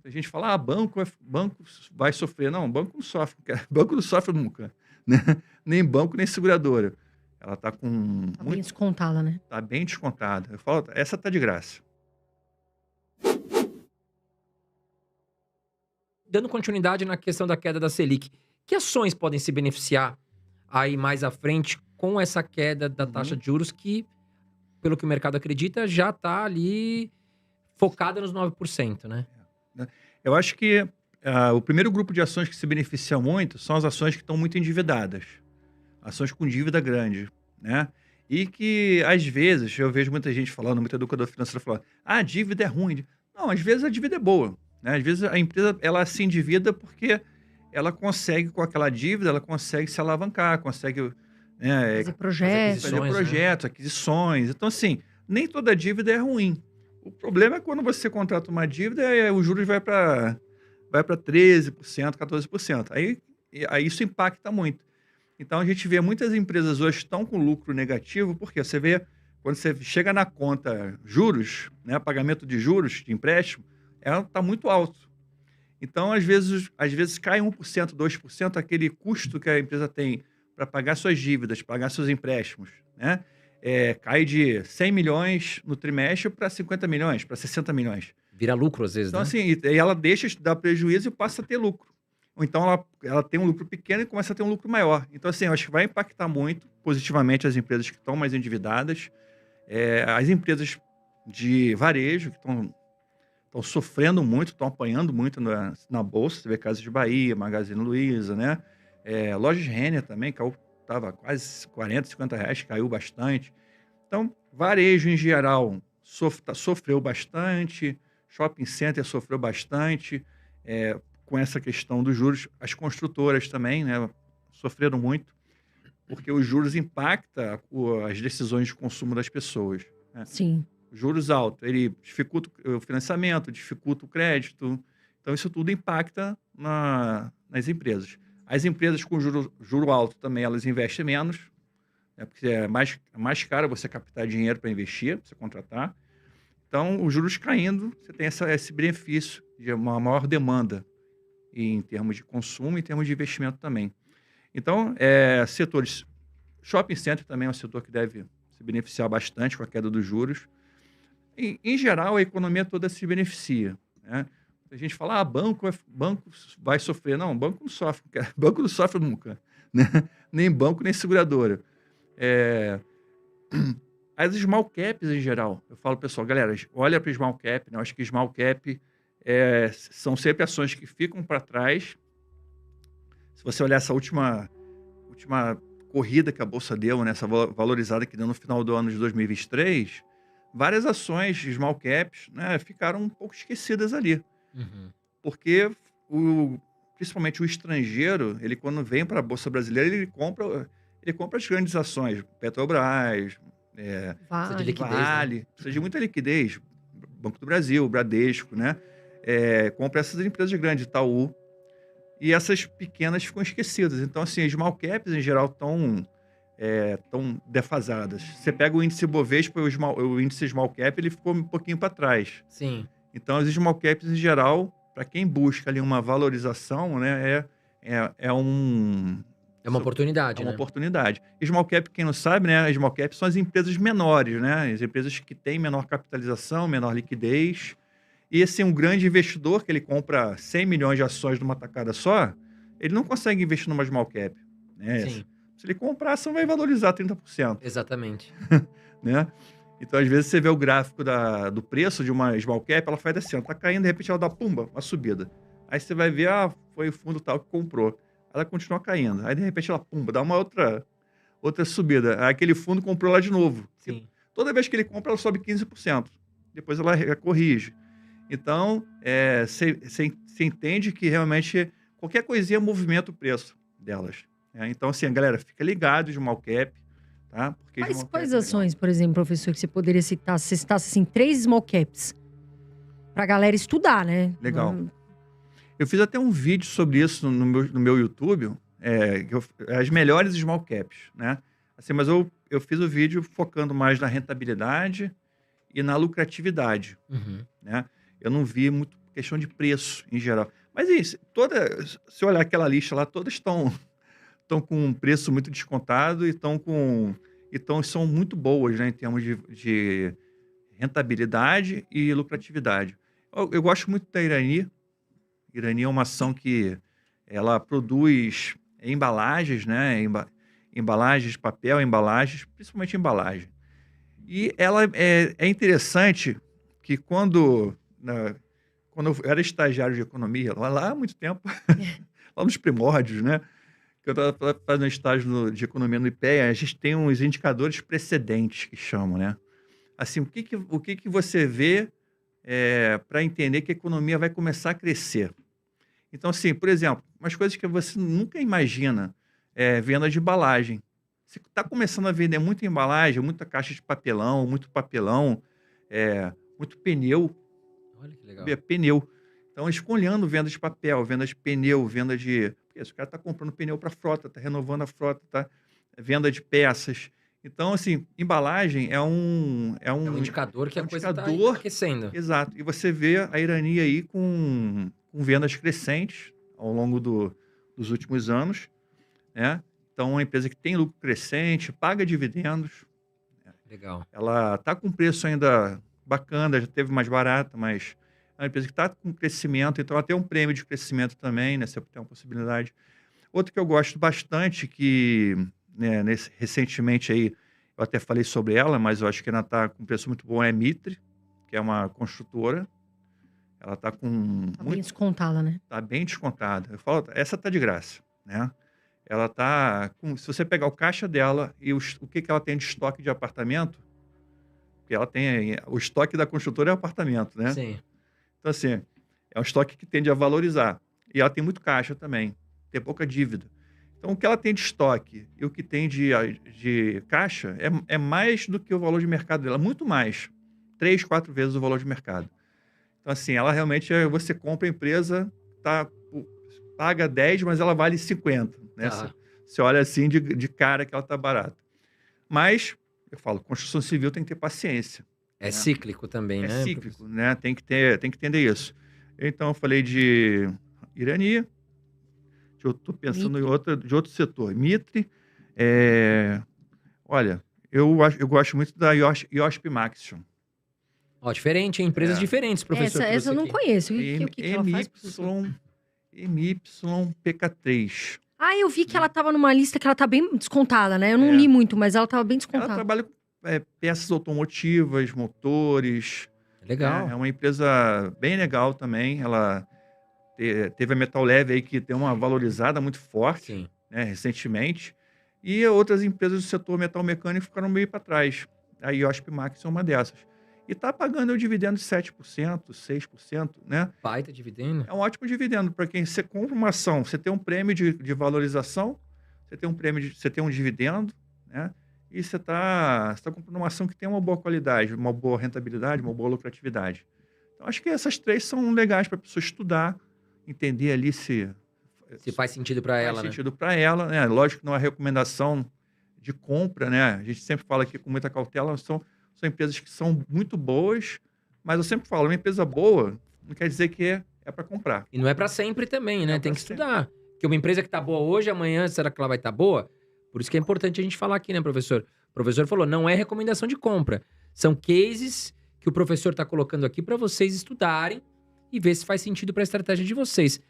A gente fala, banco vai sofrer. Não, banco não sofre, cara. Banco não sofre nunca, né? Nem banco, nem seguradora. Ela está com Tá bem muito, descontada, né? tá bem descontada. Eu falo, essa tá de graça. Dando continuidade na questão da queda da Selic, que ações podem se beneficiar aí mais à frente com essa queda da taxa Uhum. de juros que, pelo que o mercado acredita, já está ali focada nos 9%, né? Né. Eu acho que o primeiro grupo de ações que se beneficia muito são as ações que estão muito endividadas, ações com dívida grande, né? E que, às vezes, eu vejo muita gente falando, muito educador financeiro falando, a dívida é ruim. Não, às vezes a dívida é boa, né? Às vezes a empresa ela se endivida porque ela consegue, com aquela dívida, ela consegue se alavancar, consegue, né, Fazer As projetos. fazer aquisições, né? projetos, aquisições. Então, assim, nem toda dívida é ruim. O problema é quando você contrata uma dívida e os juros vai para 13%, 14%. Aí isso impacta muito. Então a gente vê muitas empresas hoje estão com lucro negativo, porque você vê, quando você chega na conta juros, né, pagamento de juros de empréstimo, ela está muito alto. Então, às vezes cai 1%, 2% aquele custo que a empresa tem para pagar suas dívidas, pagar seus empréstimos, né? Cai de 100 milhões no trimestre para 50 milhões, para 60 milhões. Vira lucro às vezes, Então, né? assim, e ela deixa de dar prejuízo e passa a ter lucro. Ou então ela tem um lucro pequeno e começa a ter um lucro maior. Então, assim, eu acho que vai impactar muito positivamente as empresas que estão mais endividadas. As empresas de varejo que estão sofrendo muito, estão apanhando muito na bolsa. Você vê Casas de Bahia, Magazine Luiza, né? Lojas Renner também, que estava quase 40, 50 reais, caiu bastante. Então, varejo em geral sofreu bastante, shopping center sofreu bastante, com essa questão dos juros. As construtoras também, né, sofreram muito, porque os juros impactam as decisões de consumo das pessoas, né. Sim. Juros altos, ele dificulta o financiamento, dificulta o crédito. Então, isso tudo impacta nas empresas. As empresas com juro alto também, elas investem menos, né, porque é mais caro você captar dinheiro para investir, pra você contratar. Então, os juros caindo, você tem esse benefício de uma maior demanda em termos de consumo e em termos de investimento também. Então, setores. Shopping center também é um setor que deve se beneficiar bastante com a queda dos juros. Em geral, a economia toda se beneficia, né? A gente fala, banco vai sofrer. Não, banco não sofre, cara. Banco não sofre nunca, né? Nem banco, nem seguradora. É, As small caps em geral, eu falo, pessoal, galera, olha para small cap, né? Eu acho que small cap são sempre ações que ficam para trás. Se você olhar essa última corrida que a Bolsa deu, né? Essa valorizada que deu no final do ano de 2023, várias ações de small caps, né, ficaram um pouco esquecidas ali. Uhum. Porque principalmente o estrangeiro, ele quando vem para a Bolsa Brasileira, ele compra as grandes ações, Petrobras, Precisa de Vale. liquidez, né? Vale, precisa de muita liquidez. Banco do Brasil, Bradesco, né? Compra essas empresas grandes, Itaú, e essas pequenas ficam esquecidas. Então, assim, as small caps em geral estão defasadas. Você pega o índice Bovespa, o índice small cap, ele ficou um pouquinho para trás. Sim. Então, as small caps em geral, para quem busca ali uma valorização, né, é É uma oportunidade, uma né? oportunidade. Small cap, quem não sabe, né? Small cap são as empresas menores, né? As empresas que têm menor capitalização, menor liquidez. E esse um grande investidor que ele compra 100 milhões de ações numa tacada só, ele não consegue investir numa small cap, né? Sim, Se ele comprar, a ação vai valorizar 30%, exatamente. né? Então, às vezes, você vê o gráfico do preço de uma small cap, ela faz assim, ó, tá caindo, de repente ela dá, pumba, uma subida. Aí você vai ver, foi o fundo tal que comprou. Ela continua caindo. Aí, de repente, ela, pumba, dá uma outra subida. Aí aquele fundo comprou lá de novo. E Sim. toda vez que ele compra, ela sobe 15%. Depois ela corrige. Então, você entende que realmente qualquer coisinha movimenta o preço delas, né? Então, assim, galera, fica ligado de small cap, tá? Porque Quais, small cap quais é legal. ações, por exemplo, professor, que você poderia citar? Se você citasse, assim, 3 small caps. Pra galera estudar, né? Legal. Eu fiz até um vídeo sobre isso no meu YouTube, as melhores small caps, né? Assim, mas eu fiz o vídeo focando mais na rentabilidade e na lucratividade, Uhum. né? Eu não vi muito questão de preço em geral. Mas é isso, se olhar aquela lista lá, todas estão com um preço muito descontado e são muito boas, né, em termos de rentabilidade e lucratividade. Eu gosto muito da Irani. Irani é uma ação que ela produz embalagens, né, embalagens de papel, embalagens, principalmente embalagem. E ela é interessante que quando eu era estagiário de economia, lá há muito tempo, lá nos primórdios, né? Que eu estava fazendo estágio de economia no IPEA, a gente tem uns indicadores precedentes que chamam, né? Assim, o que você vê para entender que a economia vai começar a crescer? Então, assim, por exemplo, umas coisas que você nunca imagina, venda de embalagem. Você está começando a vender muita embalagem, muita caixa de papelão, muito papelão, muito pneu. Olha que legal. Pneu. Então, eles ficam olhando venda de papel, venda de pneu, venda de... Porque esse cara está comprando pneu para a frota, está renovando a frota, tá? Venda de peças. Então, assim, embalagem é um indicador que a coisa está indicador. aquecendo. Exato. E você vê a Irani aí com vendas crescentes ao longo dos últimos anos, né? Então, é uma empresa que tem lucro crescente, paga dividendos. Legal. Ela está com preço ainda bacana, já teve mais barata, mas é uma empresa que está com crescimento, então ela tem um prêmio de crescimento também, né? Você tem uma possibilidade. Outro que eu gosto bastante, que né, recentemente aí, eu até falei sobre ela, mas eu acho que ela está com preço muito bom, é Mitre, que é uma construtora. Ela está com... Tá bem descontada, né? Está bem descontada. Eu falo, essa está de graça, né? Ela está com... Se você pegar o caixa dela e o que ela tem de estoque de apartamento, porque ela tem... O estoque da construtora é apartamento, né? Sim. Então, assim, é um estoque que tende a valorizar. E ela tem muito caixa também, tem pouca dívida. Então, o que ela tem de estoque e o que tem de caixa é mais do que o valor de mercado dela, muito mais. 3, 4 vezes o valor de mercado. Então, assim, ela realmente, você compra a empresa, paga 10, mas ela vale 50. Né? Tá. Você olha assim de cara que ela está barata. Mas, eu falo, construção civil tem que ter paciência. É cíclico também, né? É cíclico, né? Tem que entender isso. Então, eu falei de Irani, eu estou pensando de outro setor. Mitre, olha, eu gosto muito da IOSP Maxion. Ó, diferente, hein? Empresas diferentes, professor. Essa eu não conheço. O M- que ela faz? MYPK3. Ah, eu vi que ela tava numa lista que ela tá bem descontada, né? Eu não li muito, mas ela tava bem Ela descontada. trabalha com peças automotivas, motores. Legal. É uma empresa bem legal também. Ela teve a Metal Leve aí que tem uma valorizada muito forte, Sim. né, recentemente. E outras empresas do setor metal mecânico ficaram meio para trás. A IOSP Max é uma dessas. E está pagando o dividendo de 7%, 6%, né? Baita dividendo. É um ótimo dividendo para quem você compra uma ação, você tem um prêmio de valorização, você tem você tem um dividendo, né? E você está comprando uma ação que tem uma boa qualidade, uma boa rentabilidade, uma boa lucratividade. Então, acho que essas três são legais para a pessoa estudar, entender ali se faz sentido para ela, faz sentido para ela, né? Lógico que não é recomendação de compra, né? A gente sempre fala aqui com muita cautela, são empresas que são muito boas, mas eu sempre falo, uma empresa boa não quer dizer que é para comprar. E não é para sempre também, né? Não é Tem pra que estudar. Porque uma empresa que tá boa hoje, amanhã, será que ela vai estar boa? Por isso que é importante a gente falar aqui, né, professor? O professor falou, não é recomendação de compra. São cases que o professor tá colocando aqui para vocês estudarem e ver se faz sentido para a estratégia de vocês.